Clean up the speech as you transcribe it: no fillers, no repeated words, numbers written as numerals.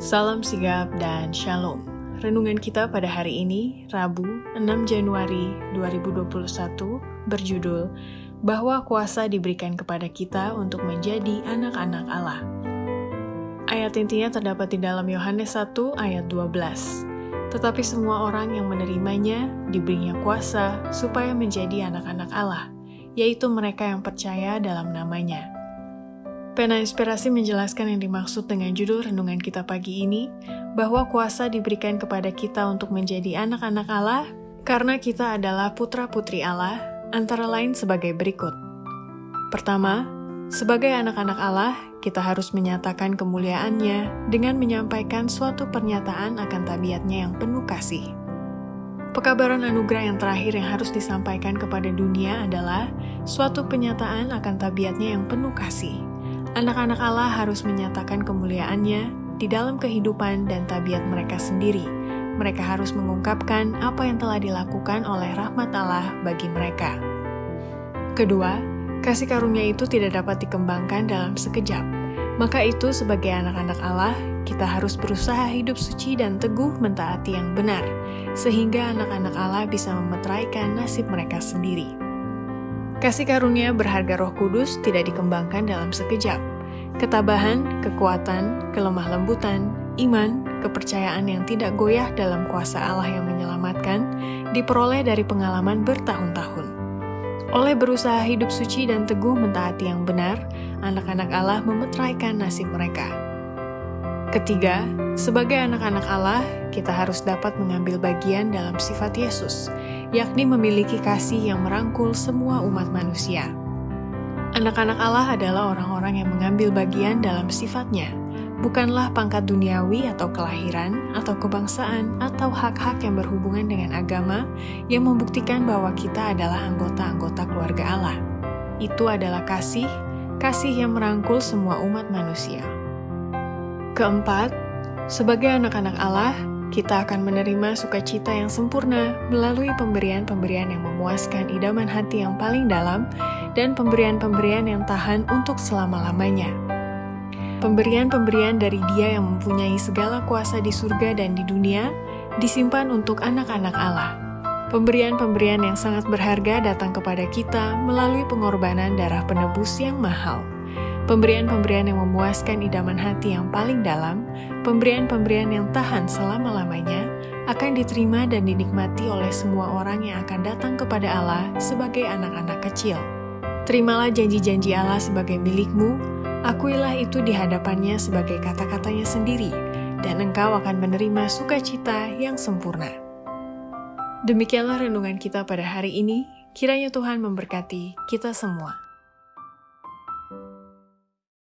Salam sigap dan shalom. Renungan kita pada hari ini, Rabu 6 Januari 2021, berjudul bahwa kuasa diberikan kepada kita untuk menjadi anak-anak Allah. Ayat intinya terdapat di dalam Yohanes 1 ayat 12. Tetapi semua orang yang menerimanya diberinya kuasa supaya menjadi anak-anak Allah, yaitu mereka yang percaya dalam namanya. Pena Inspirasi menjelaskan yang dimaksud dengan judul renungan kita pagi ini, bahwa kuasa diberikan kepada kita untuk menjadi anak-anak Allah karena kita adalah putra-putri Allah, antara lain sebagai berikut. Pertama, sebagai anak-anak Allah, kita harus menyatakan kemuliaannya dengan menyampaikan suatu pernyataan akan tabiatnya yang penuh kasih. Pekabaran anugerah yang terakhir yang harus disampaikan kepada dunia adalah suatu penyataan akan tabiatnya yang penuh kasih. Anak-anak Allah harus menyatakan kemuliaannya di dalam kehidupan dan tabiat mereka sendiri. Mereka harus mengungkapkan apa yang telah dilakukan oleh rahmat Allah bagi mereka. Kedua, kasih karunia itu tidak dapat dikembangkan dalam sekejap. Maka itu sebagai anak-anak Allah, kita harus berusaha hidup suci dan teguh mentaati yang benar, sehingga anak-anak Allah bisa memeteraikan nasib mereka sendiri. Kasih karunia berharga Roh Kudus tidak dikembangkan dalam sekejap. Ketabahan, kekuatan, kelemah lembutan, iman, kepercayaan yang tidak goyah dalam kuasa Allah yang menyelamatkan, diperoleh dari pengalaman bertahun-tahun. Oleh berusaha hidup suci dan teguh mentaati yang benar, anak-anak Allah memeteraikan nasib mereka. Ketiga, sebagai anak-anak Allah, kita harus dapat mengambil bagian dalam sifat Yesus, yakni memiliki kasih yang merangkul semua umat manusia. Anak-anak Allah adalah orang-orang yang mengambil bagian dalam sifatnya, bukanlah pangkat duniawi atau kelahiran, atau kebangsaan, atau hak-hak yang berhubungan dengan agama yang membuktikan bahwa kita adalah anggota-anggota keluarga Allah. Itu adalah kasih yang merangkul semua umat manusia. Keempat, sebagai anak-anak Allah, kita akan menerima sukacita yang sempurna melalui pemberian-pemberian yang memuaskan idaman hati yang paling dalam dan pemberian-pemberian yang tahan untuk selama-lamanya. Pemberian-pemberian dari Dia yang mempunyai segala kuasa di surga dan di dunia disimpan untuk anak-anak Allah. Pemberian-pemberian yang sangat berharga datang kepada kita melalui pengorbanan darah penebus yang mahal. Pemberian-pemberian yang memuaskan idaman hati yang paling dalam, pemberian-pemberian yang tahan selama-lamanya, akan diterima dan dinikmati oleh semua orang yang akan datang kepada Allah sebagai anak-anak kecil. Terimalah janji-janji Allah sebagai milikmu, akuilah itu di hadapannya sebagai kata-katanya sendiri, dan engkau akan menerima sukacita yang sempurna. Demikianlah renungan kita pada hari ini, kiranya Tuhan memberkati kita semua.